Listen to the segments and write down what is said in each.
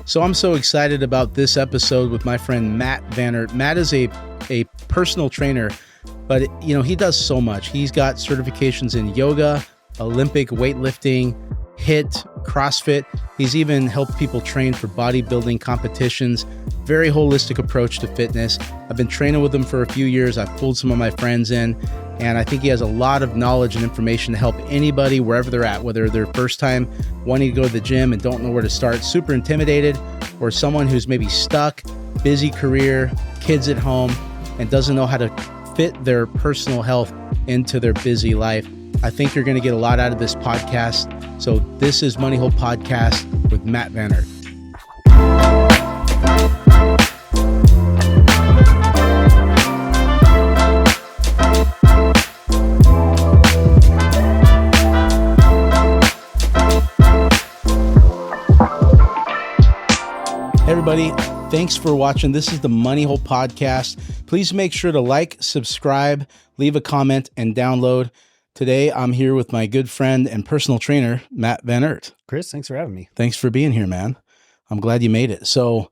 So I'm so excited about this episode with my friend Matt Vannert. Matt is a personal trainer, but he does so much. He's got certifications in yoga, Olympic weightlifting, HIIT, CrossFit. He's even helped people train for bodybuilding competitions. Very holistic approach to fitness. I've been training with him for a few years. I've pulled some of my friends in, and I think he has a lot of knowledge and information to help anybody wherever they're at, whether they're first time wanting to go to the gym and don't know where to start, super intimidated, or someone who's maybe stuck, busy career, kids at home, and doesn't know how to fit their personal health into their busy life. I think you're going to get a lot out of this podcast. So this is Money Hole Podcast with Matt Vannert. Hey everybody, thanks for watching. This is the Money Hole Podcast. Please make sure to like, subscribe, leave a comment, and download. Today, I'm here with my good friend and personal trainer, Matt Vannert. Chris, thanks for having me. Thanks for being here, man. I'm glad you made it. So,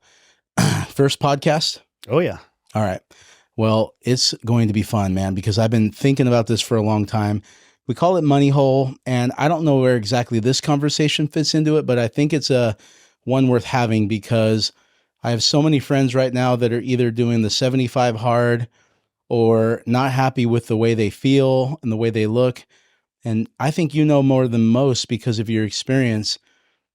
first podcast? Oh, yeah. All right. Well, it's going to be fun, man, because I've been thinking about this for a long time. We call it Money Hole, and I don't know where exactly this conversation fits into it, but I think it's a one worth having because I have so many friends right now that are either doing the 75 hard or not happy with the way they feel and the way they look. And I think you know more than most because of your experience,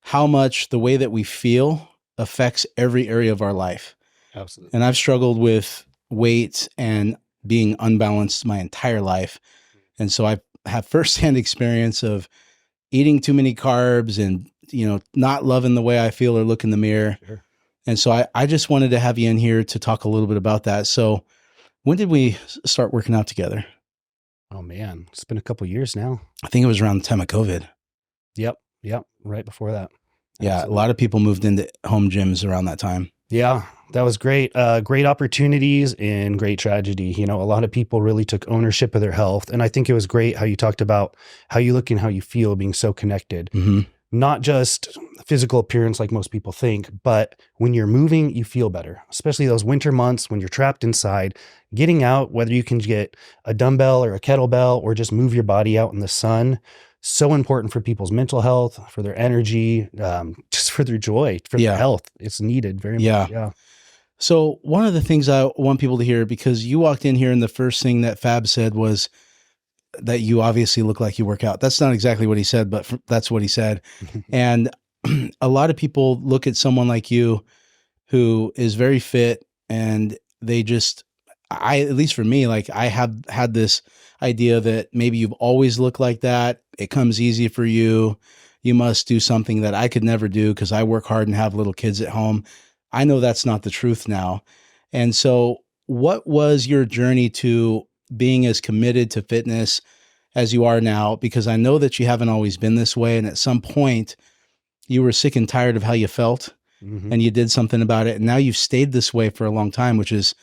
how much the way that we feel affects every area of our life. Absolutely. And I've struggled with weight and being unbalanced my entire life. And so I have firsthand experience of eating too many carbs and, not loving the way I feel or look in the mirror. Sure. And so I just wanted to have you in here to talk a little bit about that. So when did we start working out together? Oh, man. It's been a couple of years now. I think it was around the time of COVID. Yep. Right before that. Yeah. Absolutely. A lot of people moved into home gyms around that time. Yeah, that was great. Great opportunities and great tragedy. A lot of people really took ownership of their health. And I think it was great how you talked about how you look and how you feel being so connected. Mm-hmm. Not just physical appearance like most people think, but when you're moving, you feel better, especially those winter months when you're trapped inside. Getting out, whether you can get a dumbbell or a kettlebell or just move your body out in the sun, so important for people's mental health, for their energy, just for their joy, for their health. It's needed very much. Yeah. So one of the things I want people to hear, because you walked in here and the first thing that Fab said was that you obviously look like you work out. That's not exactly what he said, but that's what he said. And a lot of people look at someone like you who is very fit and they just, at least for me, like I have had this idea that maybe you've always looked like that. It comes easy for you. You must do something that I could never do because I work hard and have little kids at home. I know that's not the truth now. And so what was your journey to being as committed to fitness as you are now? Because I know that you haven't always been this way. And at some point you were sick and tired of how you felt and you did something about it. And now you've stayed this way for a long time, which is,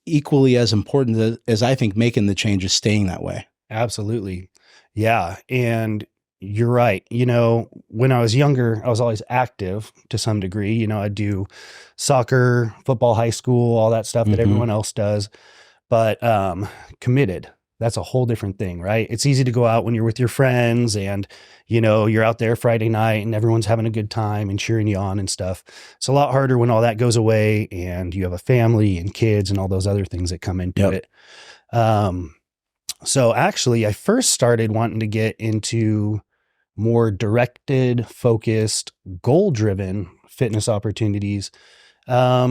equally as important as I think making the change is staying that way. Absolutely. Yeah. And you're right. When I was younger, I was always active to some degree. I'd do soccer, football, high school, all that stuff that everyone else does. But committed, that's a whole different thing, right? It's easy to go out when you're with your friends and, you're out there Friday night and everyone's having a good time and cheering you on and stuff. It's a lot harder when all that goes away and you have a family and kids and all those other things that come into it. So actually, I first started wanting to get into more directed, focused, goal-driven fitness opportunities a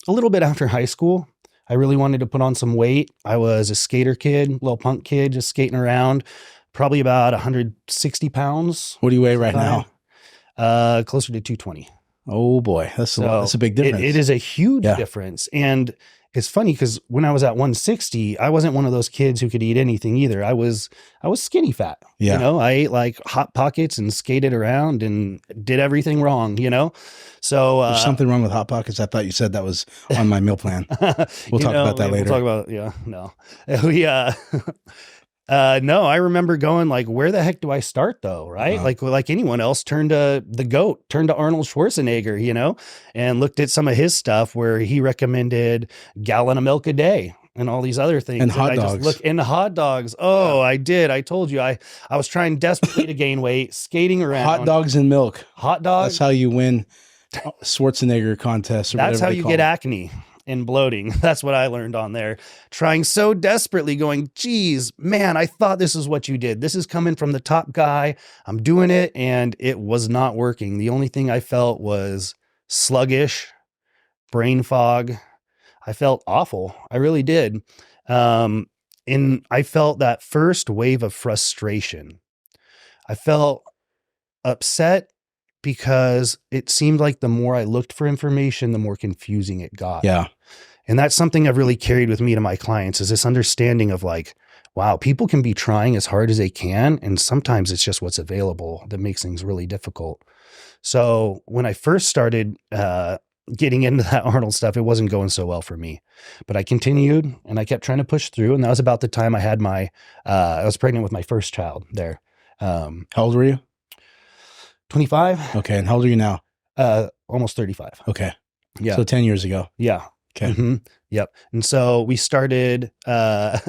little bit after high school. I really wanted to put on some weight. I was a skater kid, little punk kid, just skating around, probably about 160 pounds. What do you weigh right now? Closer to 220. Oh boy, that's a big difference. It is a huge difference. And it's funny because when I was at 160, I wasn't one of those kids who could eat anything either. I was skinny fat. Yeah. I ate like Hot Pockets and skated around and did everything wrong, So there's something wrong with Hot Pockets. I thought you said that was on my meal plan. We'll talk about that later. We'll talk about, no. No, I remember going like, where the heck do I start though? Right. Like anyone else, turned to the GOAT, turned to Arnold Schwarzenegger, and looked at some of his stuff where he recommended gallon of milk a day and all these other things. And hot I just dogs. look into hot dogs. Oh, I did. I told you, I was trying desperately to gain weight, skating around. Hot dogs and milk. Hot dogs. That's how you win Schwarzenegger contests. Or That's how whatever they you call get it. acne and bloating. That's what I learned on there. Trying so desperately, going, geez, man, I thought this is what you did. This is coming from the top guy. I'm doing it, and it was not working. The only thing I felt was sluggish, brain fog. I felt awful. I really did. And I felt that first wave of frustration. I felt upset because it seemed like the more I looked for information, the more confusing it got. Yeah. And that's something I've really carried with me to my clients, is this understanding of like, wow, people can be trying as hard as they can. And sometimes it's just what's available that makes things really difficult. So when I first started getting into that Arnold stuff, it wasn't going so well for me, but I continued and I kept trying to push through. And that was about the time I had I was pregnant with my first child there. How old were you? 25. Okay. And how old are you now? Almost 35. Okay. Yeah. So 10 years ago. Yeah. Okay. Mm-hmm. Yep. And so we started, pregnancy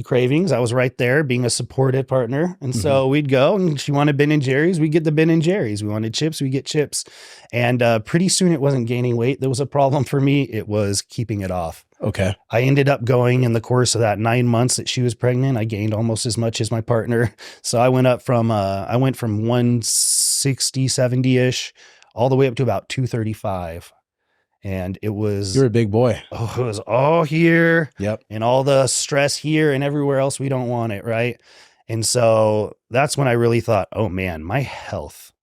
cravings. I was right there being a supportive partner. And so we'd go, and she wanted Ben and Jerry's. We'd get the Ben and Jerry's. We wanted chips. We get chips. And pretty soon it wasn't gaining weight. There was a problem for me. It was keeping it off. Okay. I ended up going, in the course of that 9 months that she was pregnant, I gained almost as much as my partner. So I went from 160, 70-ish, all the way up to about 235. And it was, You're a big boy. it was all here. Yep. And all the stress here and everywhere else. We don't want it. Right. And so that's when I really thought, oh man, my health,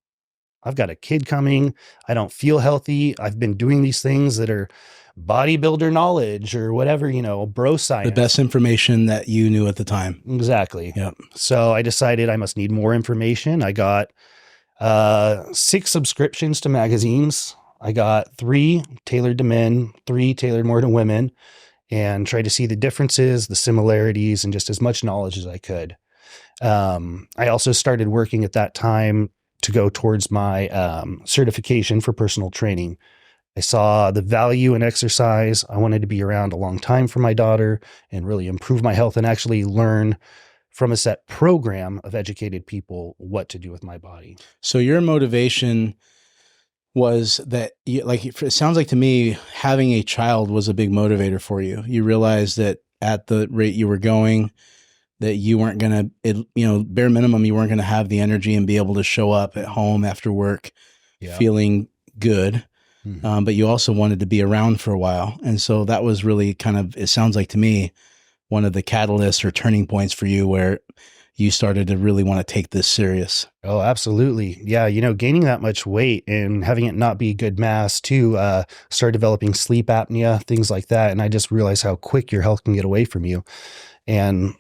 I've got a kid coming. I don't feel healthy. I've been doing these things that are bodybuilder knowledge or whatever, bro science. The best information that you knew at the time. Exactly. Yep. So I decided I must need more information. I got 6 subscriptions to magazines. I got 3 tailored to men, 3 tailored more to women, and tried to see the differences, the similarities, and just as much knowledge as I could. I also started working at that time to go towards my certification for personal training. I saw the value in exercise. I wanted to be around a long time for my daughter and really improve my health and actually learn from a set program of educated people what to do with my body. So your motivation was that, it sounds like to me, having a child was a big motivator for you. You realized that at the rate you were going, that you weren't going to, bare minimum, you weren't going to have the energy and be able to show up at home after work feeling good. Mm-hmm. But you also wanted to be around for a while. And so that was really it sounds like to me, one of the catalysts or turning points for you where you started to really want to take this serious. Oh, absolutely. Yeah. Gaining that much weight and having it not be good mass too, start developing sleep apnea, things like that. And I just realized how quick your health can get away from you. And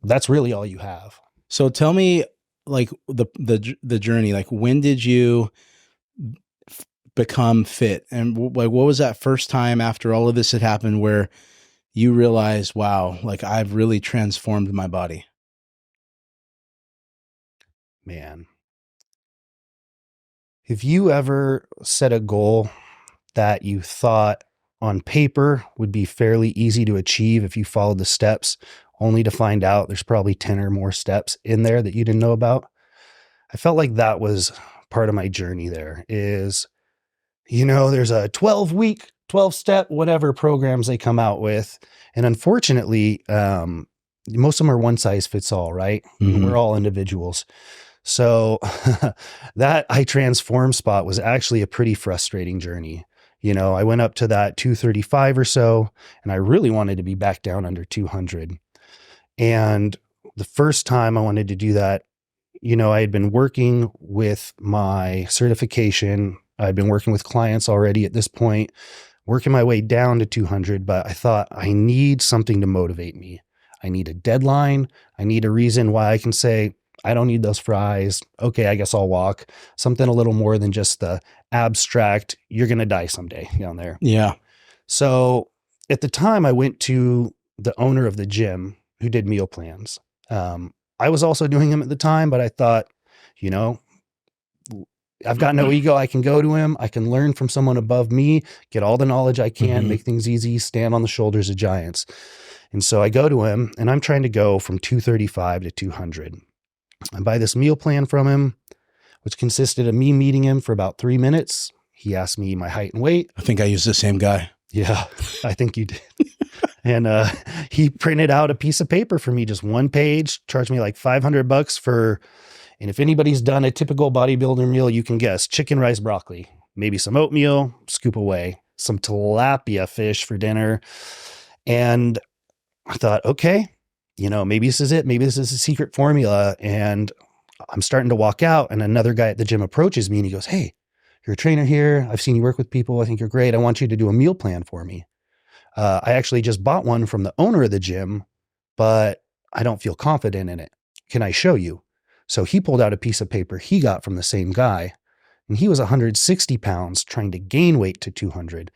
that's really all you have. So tell me, like the journey, like when did you become fit? And like, what was that first time after all of this had happened where you realized, wow, like I've really transformed my body? Man, have you ever set a goal that you thought on paper would be fairly easy to achieve if you followed the steps, only to find out there's probably 10 or more steps in there that you didn't know about? I felt like that was part of my journey there is, there's a 12-week, 12-step, whatever programs they come out with. And unfortunately, most of them are one size fits all, right? Mm-hmm. We're all individuals. So that I transform spot was actually a pretty frustrating journey. I went up to that 235 or so, and I really wanted to be back down under 200. And the first time I wanted to do that, I had been working with my certification. I'd been working with clients already at this point, working my way down to 200, but I thought I need something to motivate me. I need a deadline. I need a reason why I can say, I don't need those fries. Okay, I guess I'll walk. Something a little more than just the abstract, you're going to die someday down there. Yeah. So at the time I went to the owner of the gym who did meal plans. I was also doing them at the time, but I thought, you know, I've got no ego. I can go to him. I can learn from someone above me, get all the knowledge I can, Mhm. make things easy, stand on the shoulders of giants. And so I go to him and I'm trying to go from 235 to 200. I buy this meal plan from him, which consisted of me meeting him for about 3 minutes. He asked me my height and weight. I think I used the same guy. Yeah, I think you did. And he printed out a piece of paper for me, just one page, charged me like $500 for, and if anybody's done a typical bodybuilder meal, you can guess chicken, rice, broccoli, maybe some oatmeal, scoop away, some tilapia fish for dinner. And I thought, okay, you know, maybe this is it. Maybe this is a secret formula. And I'm starting to walk out, and another guy at the gym approaches me and he goes, "Hey, you're a trainer here. I've seen you work with people. I think you're great. I want you to do a meal plan for me. I actually just bought one from the owner of the gym, but I don't feel confident in it. Can I show you?" So he pulled out a piece of paper he got from the same guy, and he was 160 pounds trying to gain weight to 200.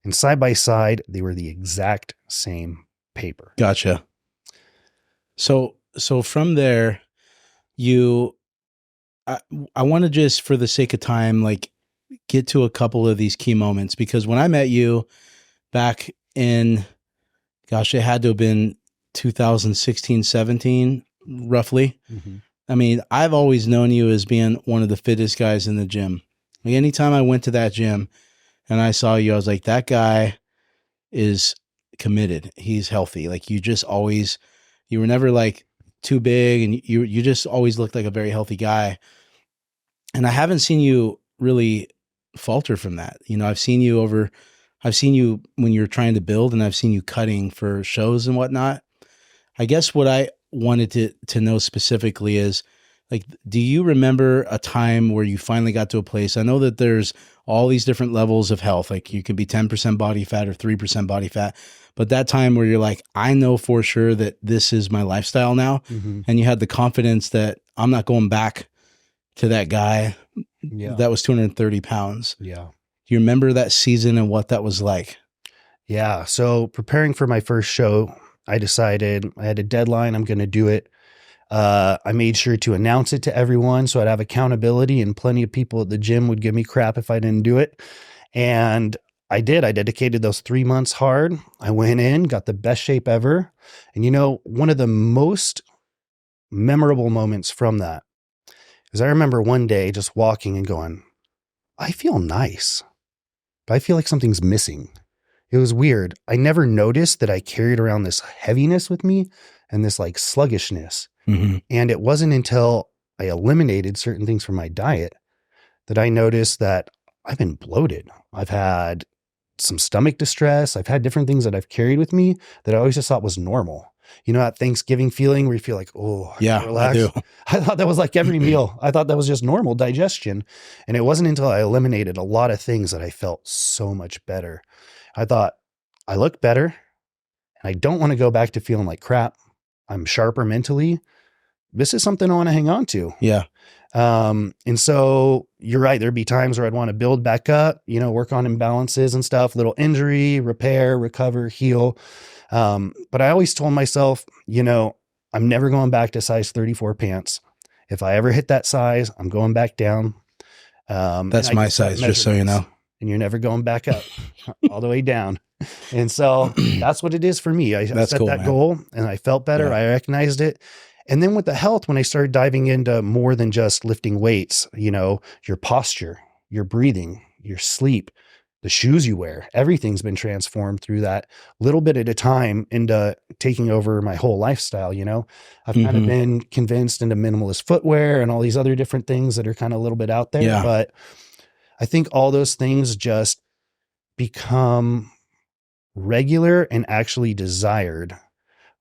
And side by side, they were the exact same paper. Gotcha. So from there, you, I want to just, for the sake of time, like get to a couple of these key moments, because when I met you back in, gosh, it had to have been 2016, 17, roughly. Mm-hmm. I mean, I've always known you as being one of the fittest guys in the gym. Like anytime I went to that gym and I saw you, I was like, that guy is committed. He's healthy. Like you just always, you were never like too big, and you just always looked like a very healthy guy. And I haven't seen you really falter from that. You know, I've seen you when you're trying to build, and I've seen you cutting for shows and whatnot. I guess what I wanted to know specifically is, like, do you remember a time where you finally got to a place? I know that there's all these different levels of health. Like you could be 10% body fat or 3% body fat, but that time where you're like, I know for sure that this is my lifestyle now. Mm-hmm. And you had the confidence that I'm not going back to that guy that was 230 pounds. Yeah. Do you remember that season and what that was like? Yeah. So preparing for my first show, I decided I had a deadline. I'm going to do it. I made sure to announce it to everyone so I'd have accountability, and plenty of people at the gym would give me crap if I didn't do it. And I did. I dedicated those 3 months hard. I went in, got the best shape ever. And you know, one of the most memorable moments from that is I remember one day just walking and going, I feel nice, but I feel like something's missing. It was weird. I never noticed that I carried around this heaviness with me and this like sluggishness. Mm-hmm. And it wasn't until I eliminated certain things from my diet that I noticed that I've been bloated. I've had some stomach distress. I've had different things that I've carried with me that I always just thought was normal. You know, that Thanksgiving feeling where you feel like, oh, Yeah, relax. I do. I thought that was like every meal. I thought that was just normal digestion. And it wasn't until I eliminated a lot of things that I felt so much better. I thought, I look better, and I don't want to go back to feeling like crap. I'm sharper mentally. This is something I want to hang on to. Yeah. And so you're right. There'd be times where I'd want to build back up, you know, work on imbalances and stuff, little injury, repair, recover, heal. But I always told myself, you know, I'm never going back to size 34 pants. If I ever hit that size, I'm going back down. That's my size, just so you know. And you're never going back up all the way down. And so that's what it is for me. I set cool, that man. goal and I felt better. Yeah. I recognized it. And then with the health, when I started diving into more than just lifting weights, you know, your posture, your breathing, your sleep, the shoes you wear, everything's been transformed through that little bit at a time into taking over my whole lifestyle. You know, I've kind of been convinced into minimalist footwear and all these other different things that are kind of a little bit out there. Yeah. But I think all those things just become regular and actually desired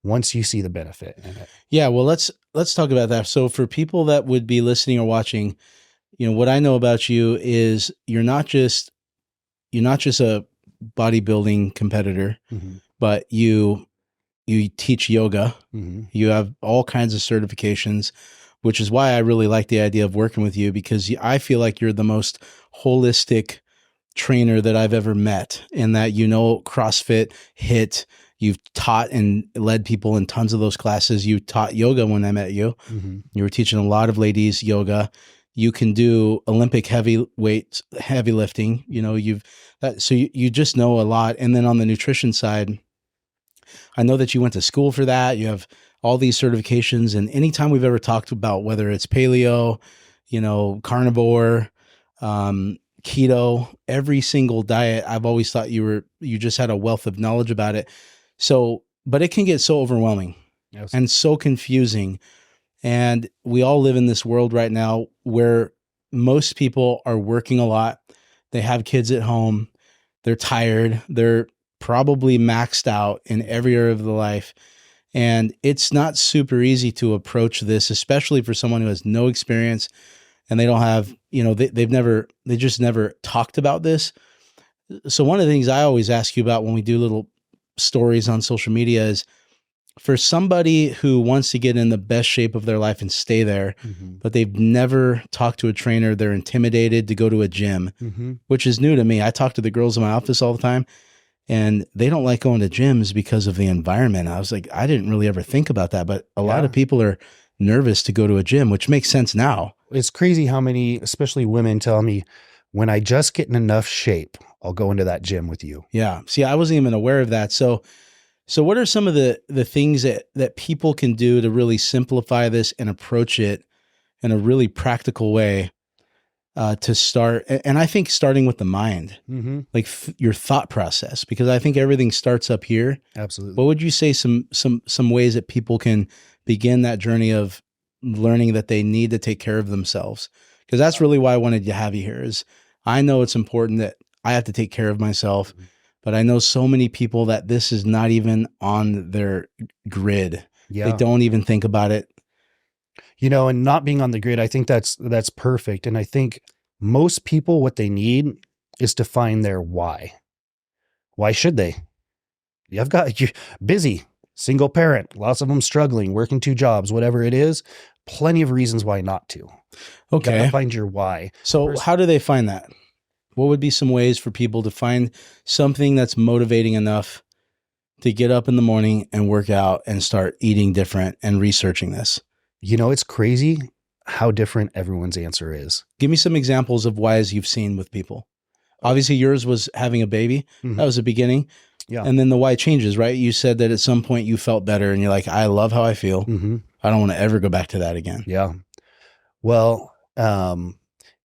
once you see the benefit in it. Yeah. Well, let's talk about that. So for people that would be listening or watching, you know, what I know about you is you're not just a bodybuilding competitor, but you teach yoga. You have all kinds of certifications, which is why I really like the idea of working with you, because I feel like you're the most holistic trainer that I've ever met, in that, CrossFit, HIIT, you've taught and led people in tons of those classes. You taught yoga when I met you. Mm-hmm. You were teaching a lot of ladies yoga. You can do Olympic heavy lifting. So you just know a lot. And then on the nutrition side, I know that you went to school for that. You have all these certifications. And anytime we've ever talked about whether it's paleo, carnivore, keto, every single diet, I've always thought you just had a wealth of knowledge about it. So, but it can get so overwhelming and so confusing. And we all live in this world right now where most people are working a lot. They have kids at home. They're tired. They're probably maxed out in every area of their life. And it's not super easy to approach this, especially for someone who has no experience and they don't have, they just never talked about this. So one of the things I always ask you about when we do little stories on social media is, for somebody who wants to get in the best shape of their life and stay there, but they've never talked to a trainer, they're intimidated to go to a gym, which is new to me. I talk to the girls in my office all the time, and they don't like going to gyms because of the environment. I was like, I didn't really ever think about that, but a lot of people are nervous to go to a gym, which makes sense now. It's crazy how many, especially women, tell me, when I just get in enough shape, I'll go into that gym with you. Yeah. See, I wasn't even aware of that. So what are some of the things that people can do to really simplify this and approach it in a really practical way to start? And I think starting with the mind, like your thought process, because I think everything starts up here. Absolutely. What would you say some ways that people can begin that journey of learning that they need to take care of themselves? Because that's really why I wanted to have you here. Is I know it's important that I have to take care of myself. But I know so many people that this is not even on their grid. Yeah. They don't even think about it. And not being on the grid, I think that's perfect. And I think most people, what they need is to find their why. Why should they? You're busy, single parent, lots of them struggling, working 2 jobs, whatever it is, plenty of reasons why not to. Okay. You gotta find your why. So how do they find that? What would be some ways for people to find something that's motivating enough to get up in the morning and work out and start eating different and researching this? It's crazy how different everyone's answer is. Give me some examples of whys you've seen with people. Obviously, yours was having a baby. That was the beginning. Yeah. And then the why changes, right? You said that at some point you felt better and you're like, I love how I feel. I don't want to ever go back to that again. Yeah. Well,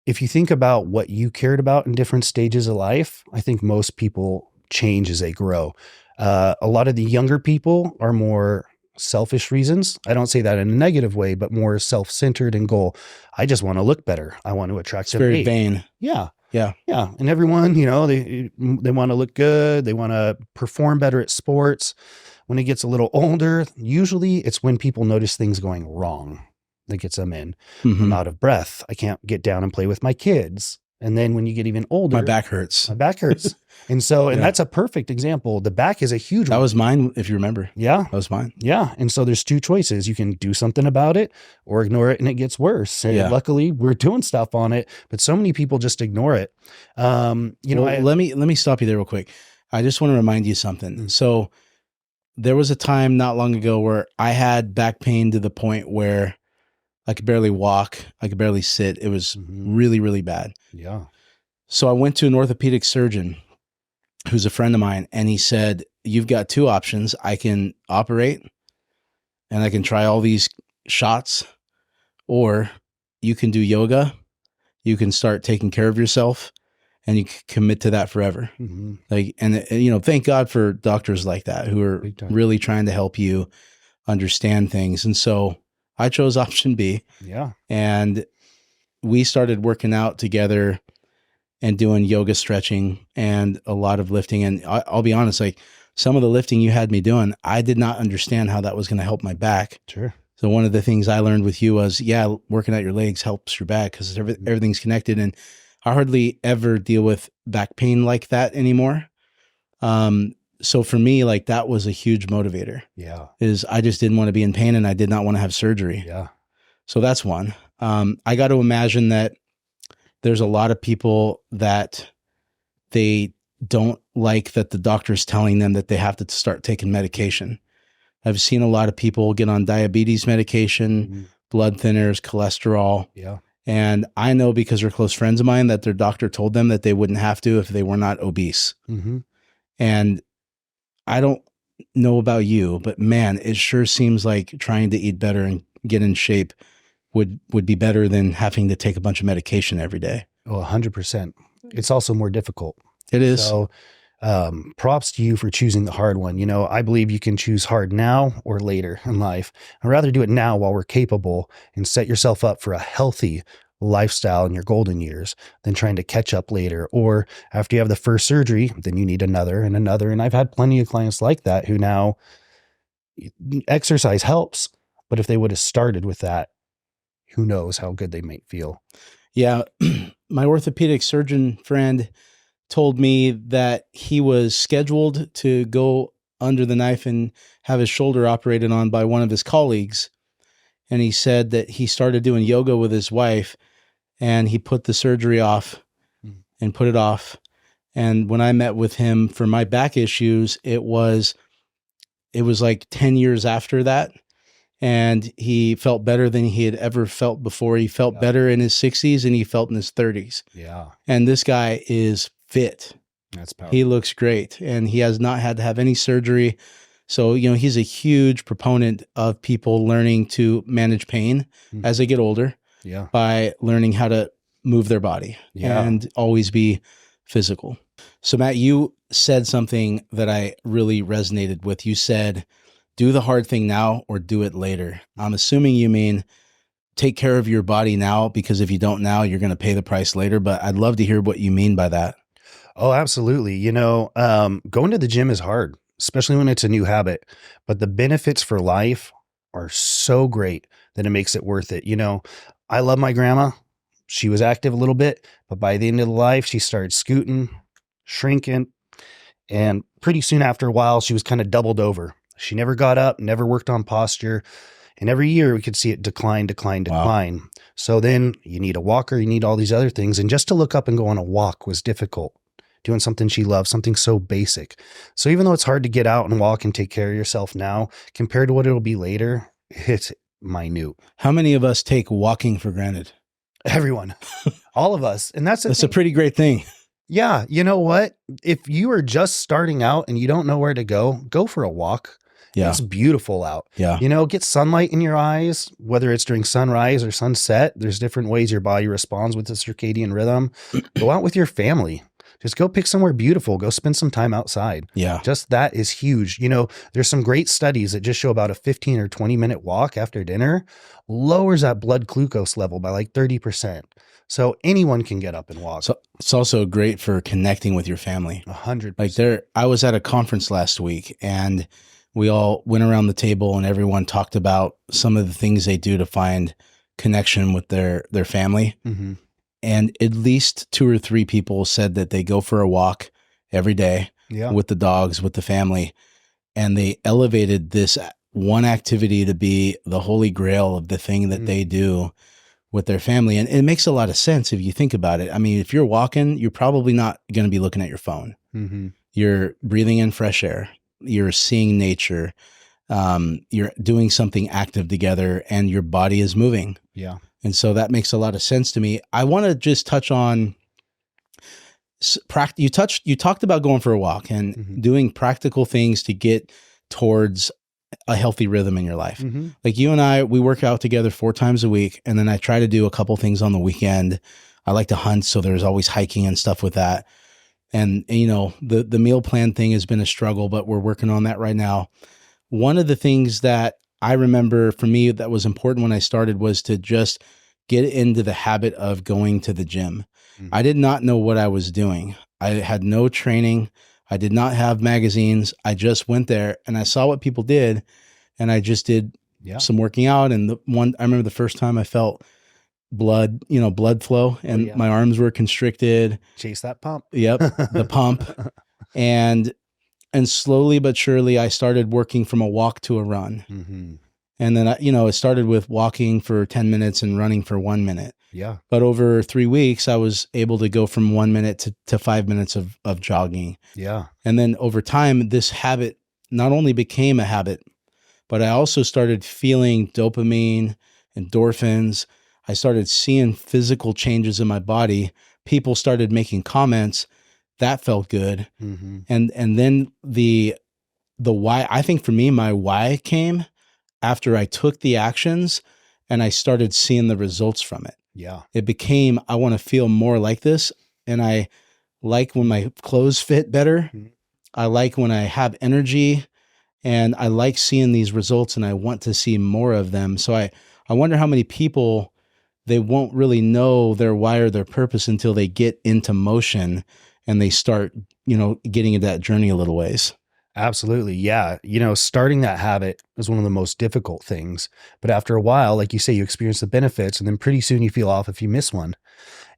if you think about what you cared about in different stages of life, I think most people change as they grow. A lot of the younger people are more selfish reasons. I don't say that in a negative way, but more self-centered and goal. I just want to look better. I want to attract. It's very vain. Yeah. Yeah. Yeah. And everyone, they want to look good. They want to perform better at sports. When it gets a little older, usually it's when people notice things going wrong that gets them in. I'm out of breath. I can't get down and play with my kids. And then when you get even older, my back hurts. And so, that's a perfect example. The back is a huge one. That was mine, if you remember. Yeah. That was mine. Yeah. And so there's 2 choices. You can do something about it or ignore it and it gets worse. And luckily we're doing stuff on it, but so many people just ignore it. Let me stop you there real quick. I just want to remind you something. So there was a time not long ago where I had back pain to the point where I could barely walk. I could barely sit. It was really, really bad. Yeah. So I went to an orthopedic surgeon who's a friend of mine, and he said, you've got 2 options. I can operate and I can try all these shots, or you can do yoga. You can start taking care of yourself and you can commit to that forever. Thank God for doctors like that who are really trying to help you understand things. And so I chose option B. Yeah. And we started working out together and doing yoga, stretching, and a lot of lifting. And I'll be honest, like some of the lifting you had me doing, I did not understand how that was going to help my back. Sure. So one of the things I learned with you was, working out your legs helps your back because everything's connected. And I hardly ever deal with back pain like that anymore. So for me, like that was a huge motivator. Yeah. Is I just didn't want to be in pain and I did not want to have surgery. Yeah. So that's one. I got to imagine that there's a lot of people that they don't like that the doctor's telling them that they have to start taking medication. I've seen a lot of people get on diabetes medication, blood thinners, cholesterol. Yeah. And I know, because they're close friends of mine, that their doctor told them that they wouldn't have to if they were not obese. And I don't know about you, but man, it sure seems like trying to eat better and get in shape would be better than having to take a bunch of medication every day. Oh, 100%. It's also more difficult. It is. So props to you for choosing the hard one. You know, I believe you can choose hard now or later in life. I'd rather do it now while we're capable and set yourself up for a healthy lifestyle in your golden years than trying to catch up later. Or after you have the first surgery, then you need another and another. And I've had plenty of clients like that who now exercise helps, but if they would have started with that, who knows how good they might feel. Yeah. My orthopedic surgeon friend told me that he was scheduled to go under the knife and have his shoulder operated on by one of his colleagues. And he said that he started doing yoga with his wife, and he put the surgery off and put it off. And when I met with him for my back issues, it was like 10 years after that. And he felt better than he had ever felt before. He felt better in his 60s than he felt in his 30s. Yeah. And this guy is fit. That's powerful. He looks great, and he has not had to have any surgery. So, you know, he's a huge proponent of people learning to manage pain as they get older by learning how to move their body and always be physical. So, Matt, you said something that I really resonated with. You said, do the hard thing now or do it later. I'm assuming you mean take care of your body now, because if you don't now, you're going to pay the price later. But I'd love to hear what you mean by that. Oh, absolutely. You know, going to the gym is hard, especially when it's a new habit, but the benefits for life are so great that it makes it worth it. You know, I love my grandma. She was active a little bit, but by the end of the life, she started scooting, shrinking, and pretty soon after a while, she was kind of doubled over. She never got up, never worked on posture. And every year we could see it decline. Wow. So then you need a walker, you need all these other things. And just to look up and go on a walk was difficult. Doing something she loved, something so basic. So even though it's hard to get out and walk and take care of yourself now, compared to what it'll be later, it's minute. How many of us take walking for granted? Everyone, all of us. And that's a pretty great thing. Yeah. You know what? If you are just starting out and you don't know where to go for a walk. Yeah. It's beautiful out. Yeah. You know, get sunlight in your eyes, whether it's during sunrise or sunset. There's different ways your body responds with the circadian rhythm. Go out with your family. Just go pick somewhere beautiful. Go spend some time outside. Yeah. Just that is huge. You know, there's some great studies that just show about a 15 or 20-minute walk after dinner lowers that blood glucose level by like 30%. So anyone can get up and walk. So it's also great for connecting with your family. 100%. Like I was at a conference last week, and we all went around the table and everyone talked about some of the things they do to find connection with their family. Mm-hmm. And at least 2 or 3 people said that they go for a walk every day with the dogs, with the family. And they elevated this one activity to be the holy grail of the thing that they do with their family. And it makes a lot of sense if you think about it. I mean, if you're walking, you're probably not going to be looking at your phone. Mm-hmm. You're breathing in fresh air. You're seeing nature. You're doing something active together, and your body is moving. Yeah. And so that makes a lot of sense to me. I want to just touch on you talked about going for a walk and doing practical things to get towards a healthy rhythm in your life. Mm-hmm. Like you and I, we work out together 4 times a week, and then I try to do a couple things on the weekend. I like to hunt, so there's always hiking and stuff with that. And you know, the meal plan thing has been a struggle, but we're working on that right now. One of the things that I remember for me that was important when I started was to just get into the habit of going to the gym. Mm-hmm. I did not know what I was doing. I had no training. I did not have magazines. I just went there and I saw what people did, and I just did some working out. And I remember the first time I felt blood flow, and my arms were constricted. Chase that pump. Yep. The pump. And slowly but surely I started working from a walk to a run. Mm-hmm. And then, it started with walking for 10 minutes and running for 1 minute. Yeah. But over 3 weeks, I was able to go from 1 minute to 5 minutes of jogging. Yeah. And then over time, this habit not only became a habit, but I also started feeling dopamine, endorphins. I started seeing physical changes in my body. People started making comments. That felt good. Mm-hmm. And then the why, I think for me, my why came after I took the actions and I started seeing the results from it. Yeah. It became, I want to feel more like this. And I like when my clothes fit better. Mm-hmm. I like when I have energy, and I like seeing these results, and I want to see more of them. So I wonder how many people, they won't really know their why or their purpose until they get into motion and they start, getting into that journey a little ways. Absolutely. Yeah. Starting that habit is one of the most difficult things. But after a while, like you say, you experience the benefits, and then pretty soon you feel off if you miss one.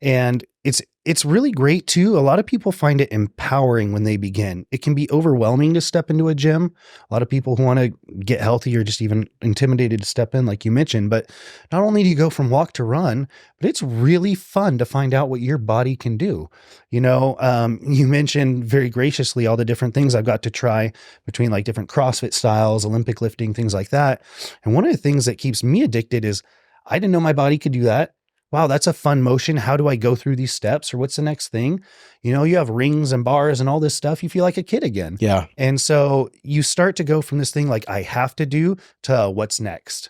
And it's really great too. A lot of people find it empowering when they begin. It can be overwhelming to step into a gym. A lot of people who want to get healthy are just even intimidated to step in, like you mentioned. But not only do you go from walk to run, but it's really fun to find out what your body can do. You mentioned very graciously all the different things I've got to try between like different CrossFit styles, Olympic lifting, things like that. And one of the things that keeps me addicted is I didn't know my body could do that. Wow, that's a fun motion. How do I go through these steps, or what's the next thing? You have rings and bars and all this stuff. You feel like a kid again. Yeah. And so you start to go from this thing like I have to do to what's next.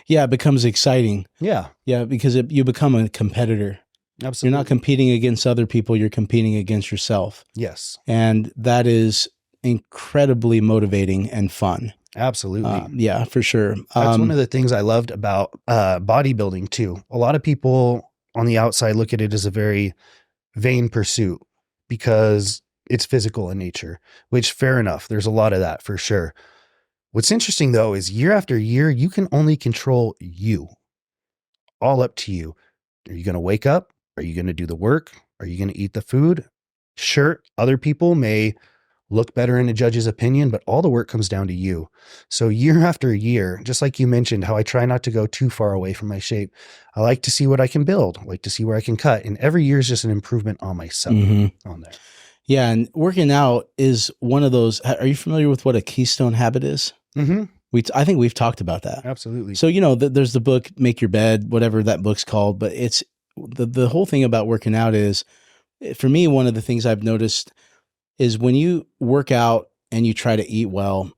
Yeah. It becomes exciting. Yeah. Yeah. Because you become a competitor. Absolutely. You're not competing against other people. You're competing against yourself. Yes. And that is incredibly motivating and fun. Absolutely. Yeah, for sure. That's one of the things I loved about bodybuilding too. A lot of people on the outside look at it as a very vain pursuit because it's physical in nature, which fair enough. There's a lot of that for sure. What's interesting though is year after year, you can only control you. All up to you. Are you going to wake up? Are you going to do the work? Are you going to eat the food? Sure, other people may look better in a judge's opinion, but all the work comes down to you. So year after year, just like you mentioned, how I try not to go too far away from my shape. I like to see what I can build, I like to see where I can cut. And every year is just an improvement on myself on there. Yeah. And working out is one of those. Are you familiar with what a keystone habit is? Mm-hmm. I think we've talked about that. Absolutely. So, there's the book, Make Your Bed, whatever that book's called, but it's the whole thing about working out is, for me, one of the things I've noticed is when you work out and you try to eat well,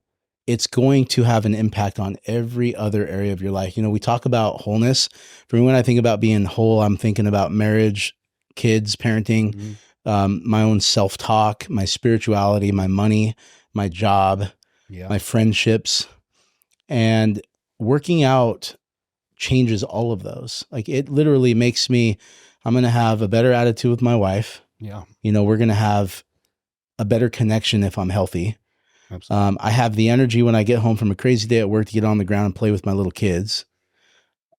it's going to have an impact on every other area of your life. We talk about wholeness. For me, when I think about being whole, I'm thinking about marriage, kids, parenting, my own self-talk, my spirituality, my money, my job, my friendships. And working out changes all of those. Like, it literally makes me, I'm going to have a better attitude with my wife. Yeah. We're going to have a better connection if I'm healthy. Absolutely. I have the energy when I get home from a crazy day at work to get on the ground and play with my little kids.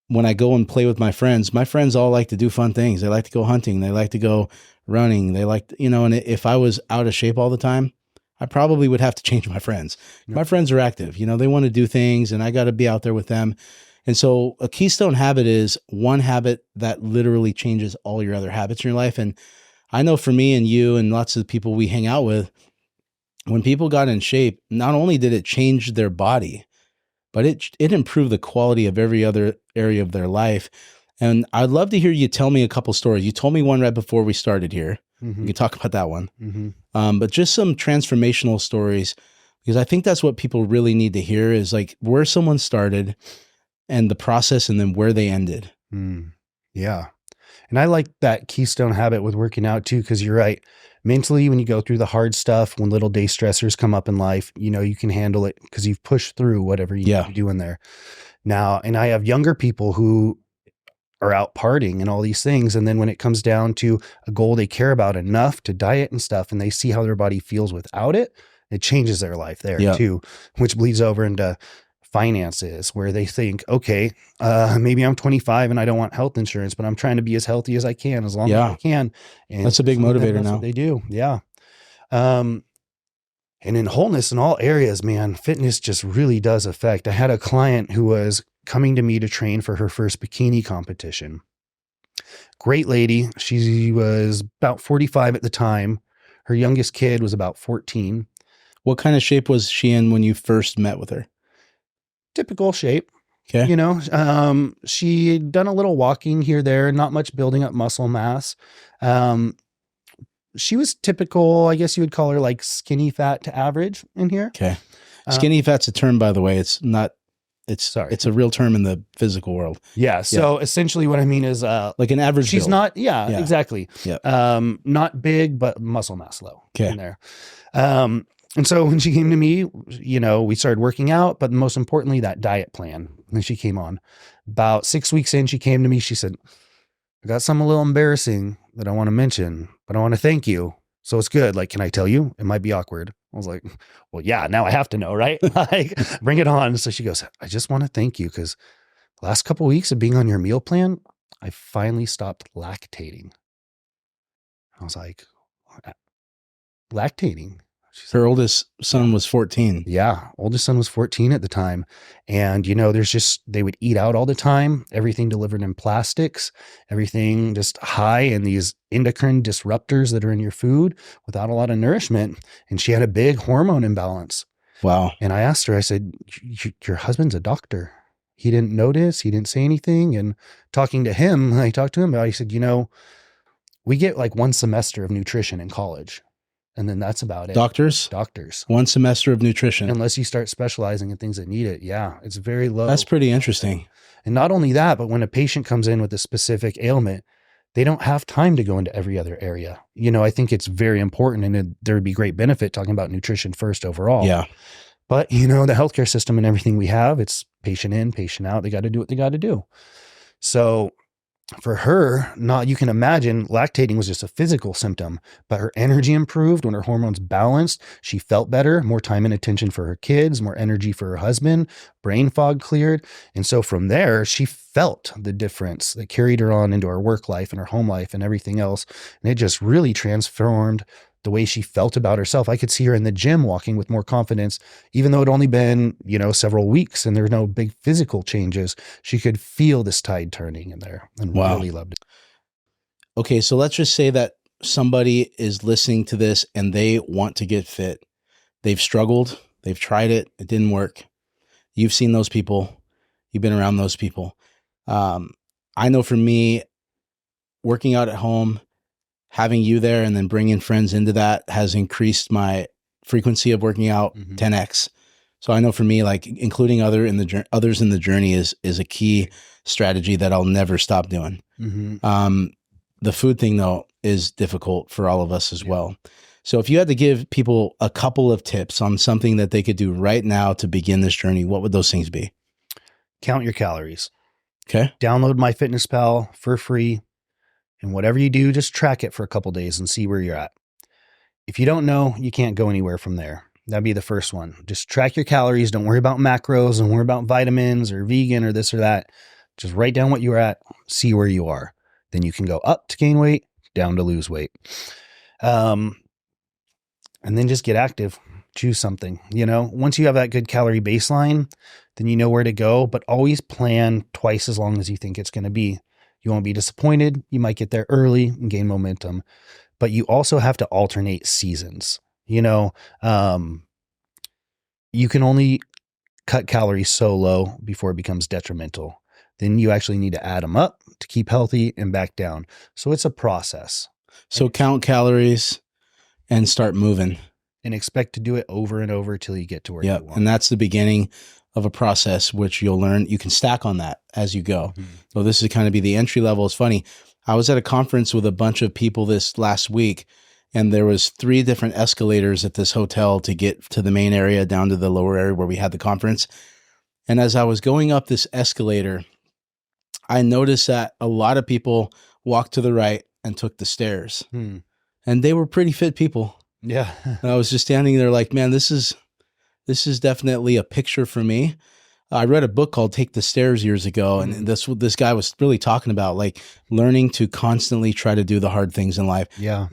When I go and play with my friends all like to do fun things. They like to go hunting. They like to go running. They like, and if I was out of shape all the time, I probably would have to change my friends. Yep. My friends are active, they want to do things, and I got to be out there with them. And so a keystone habit is one habit that literally changes all your other habits in your life. And I know for me and you and lots of the people we hang out with, when people got in shape, not only did it change their body, but it improved the quality of every other area of their life. And I'd love to hear you tell me a couple stories. You told me one right before we started here. We can talk about that one. But just some transformational stories, because I think that's what people really need to hear, is like where someone started and the process, and then where they ended. Yeah. And I like that keystone habit with working out too, because you're right. Mentally, when you go through the hard stuff, when little day stressors come up in life, you can handle it because you've pushed through whatever you need to do in there. Now, and I have younger people who are out partying and all these things. And then when it comes down to a goal they care about enough to diet and stuff, and they see how their body feels without it, it changes their life there too, which bleeds over into finances, where they think, okay, maybe I'm 25 and I don't want health insurance, but I'm trying to be as healthy as I can, as long as I can. And that's a big motivator now. What they do. Yeah. And in wholeness in all areas, man, fitness just really does affect. I had a client who was coming to me to train for her first bikini competition. Great lady. She was about 45 at the time. Her youngest kid was about 14. What kind of shape was she in when you first met with her? Typical shape. Okay. You know, she had done a little walking here, there, not much building up muscle mass. She was typical, I guess you would call her like skinny fat to average in here. Okay. Skinny fat's a term, by the way. It's not, it's a real term in the physical world. Yeah. So essentially what I mean is, like an average she's build. not, yeah, exactly. Yeah. Not big, but muscle mass low in Okay. there. And so when she came to me, you know, we started working out, but most importantly, that diet plan. And she came on about 6 weeks in, she came to me, she said, I got something a little embarrassing that I want to mention, but I want to thank you. So it's good. Like, can I tell you? It might be awkward. I was like, well, yeah, now I have to know, right? Like, bring it on. So she goes, I just want to thank you because the last couple of weeks of being on your meal plan, I finally stopped lactating. I was like, lactating? Her oldest son was 14. Yeah. Oldest son was 14 at the time. And, you know, they would eat out all the time, everything delivered in plastics, everything just high in these endocrine disruptors that are in your food without a lot of nourishment. And she had a big hormone imbalance. Wow. And I asked her, I said, your husband's a doctor. He didn't notice. He didn't say anything. And talking to him, I talked to him about, he said, you know, we get like 1 semester of nutrition in college. And then that's about it. Doctors? 1 semester of nutrition. Unless you start specializing in things that need it. Yeah. It's very low. That's pretty interesting. And not only that, but when a patient comes in with a specific ailment, they don't have time to go into every other area. You know, I think it's very important and there would be great benefit talking about nutrition first overall. Yeah. But, you know, the healthcare system and everything we have, it's patient in, patient out. They got to do what they got to do. So for her, you can imagine lactating was just a physical symptom, but her energy improved when her hormones balanced. She felt better, more time and attention for her kids, more energy for her husband, brain fog cleared. And so from there, she felt the difference that carried her on into her work life and her home life and everything else. And it just really transformed the way she felt about herself. I could see her in the gym walking with more confidence, even though it only been, you know, several weeks and there were no big physical changes. She could feel this tide turning in there and really loved it. Okay. So let's just say that somebody is listening to this and they want to get fit. They've struggled. They've tried it. It didn't work. You've seen those people. You've been around those people. I know for me, working out at home, having you there and then bringing friends into that has increased my frequency of working out 10x. So I know for me, like including others in the journey is a key strategy that I'll never stop doing. The food thing though is difficult for all of us as well. So if you had to give people a couple of tips on something that they could do right now to begin this journey, what would those things be? Count your calories. Okay. Download MyFitnessPal for free. And whatever you do, just track it for a couple days and see where you're at. If you don't know, you can't go anywhere from there. That'd be the first one. Just track your calories. Don't worry about macros. Don't worry about vitamins or vegan or this or that. Just write down what you're at, see where you are. Then you can go up to gain weight, down to lose weight. And then just get active. Choose something. You know, once you have that good calorie baseline, then you know where to go, but always plan twice as long as you think it's going to be. You won't be disappointed. You might get there early and gain momentum, but you also have to alternate seasons. You know, you can only cut calories so low before it becomes detrimental. Then you actually need to add them up to keep healthy and back down. So it's a process. So count calories and start moving. And expect to do it over and over till you get to where you want. And that's the beginning of a process, which you'll learn. You can stack on that as you go. So this is kind of be the entry level. It's funny. I was at a conference with a bunch of people this last week, and there was 3 different escalators at this hotel to get to the main area down to the lower area where we had the conference. And as I was going up this escalator, I noticed that a lot of people walked to the right and took the stairs. And they were pretty fit people. Yeah. And I was just standing there like, man, this is definitely a picture for me. I read a book called Take the Stairs years ago. And this guy was really talking about like learning to constantly try to do the hard things in life. Yeah.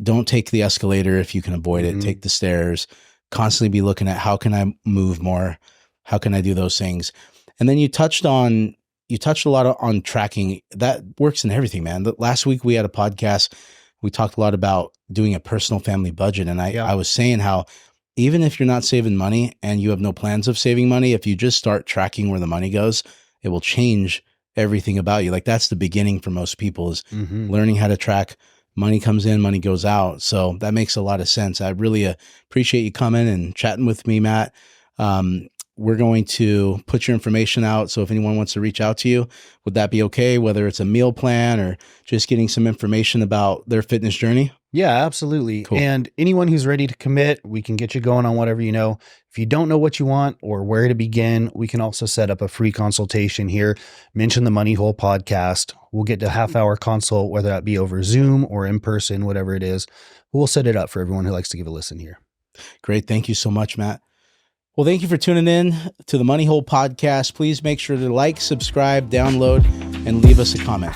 don't take the escalator if you can avoid it. Take the stairs. Constantly be looking at how can I move more? How can I do those things? And then you touched a lot on tracking. That works in everything, man. Last week we had a podcast. We talked a lot about doing a personal family budget. And I was saying how even if you're not saving money and you have no plans of saving money, if you just start tracking where the money goes, it will change everything about you. Like that's the beginning for most people is learning how to track. Money comes in, money goes out. So that makes a lot of sense. I really appreciate you coming and chatting with me, Matt. We're going to put your information out. So if anyone wants to reach out to you, would that be okay? Whether it's a meal plan or just getting some information about their fitness journey? Yeah, absolutely. Cool. And anyone who's ready to commit, we can get you going on whatever you know. If you don't know what you want or where to begin, we can also set up a free consultation here. Mention the Money Hole podcast. We'll get a half-hour consult, whether that be over Zoom or in person, whatever it is. We'll set it up for everyone who likes to give a listen here. Great. Thank you so much, Matt. Well, thank you for tuning in to the Money Hole podcast. Please make sure to like, subscribe, download, and leave us a comment.